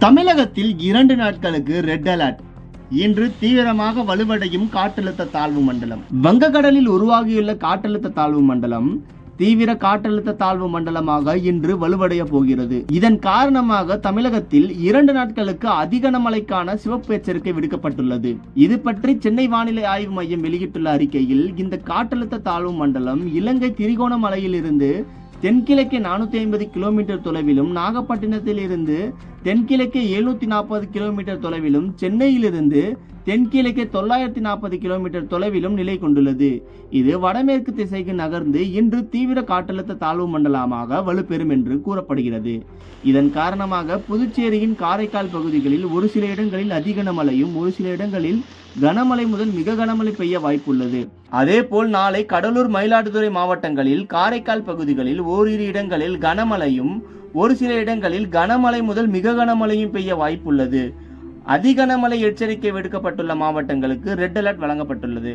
தமிழகத்தில் 2 நாட்களுக்கு red alert. இன்று தீவிரமாக வலுவடையும் காற்றழுத்த தாழ்வு மண்டலம். வங்கக்கடலில் உருவாகியுள்ள காற்றழுத்த தாழ்வு மண்டலம் தீவிர காற்றழுத்த தாழ்வு மண்டலமாக இன்று வலுவடைய போகிறது. இதன் காரணமாக தமிழகத்தில் 2 நாட்களுக்கு அதிக கனமழைக்கான சிவப்பு எச்சரிக்கை விடுக்கப்பட்டுள்ளது. இது பற்றி சென்னை வானிலை ஆய்வு மையம் வெளியிட்டுள்ள அறிக்கையில், இந்த காற்றழுத்த தாழ்வு மண்டலம் இலங்கை திரிகோணமலையில் இருந்து தென்கிழக்கே 450 கிலோமீட்டர் தொலைவிலும், நாகப்பட்டினத்தில் இருந்து தென்கிழக்கே 740 கிலோமீட்டர் தொலைவிலும், சென்னையிலிருந்து தென்கிழக்கே 940 கிலோமீட்டர் தொலைவிலும் நிலை கொண்டுள்ளது. இது வடமேற்கு திசைக்கு நகர்ந்து இன்று தீவிர காற்றழுத்த தாழ்வு மண்டலமாக வலுப்பெறும் என்று கூறப்படுகிறது. இதன் காரணமாக புதுச்சேரியின் காரைக்கால் பகுதிகளில் ஒரு சில இடங்களில் அதிக கனமழையும், ஒரு சில இடங்களில் கனமழை முதல் மிக கனமழை பெய்ய வாய்ப்புள்ளது. அதேபோல் நாளை கடலூர், மயிலாடுதுறை மாவட்டங்களில் காரைக்கால் பகுதிகளில் ஓரிரு இடங்களில் கனமழையும், ஒரு சில இடங்களில் கனமழை முதல் மிக கனமழையும் பெய்ய வாய்ப்புள்ளது. அதிக கனமழை எச்சரிக்கை விடுக்கப்பட்டுள்ள மாவட்டங்களுக்கு ரெட் அலர்ட் வழங்கப்பட்டுள்ளது.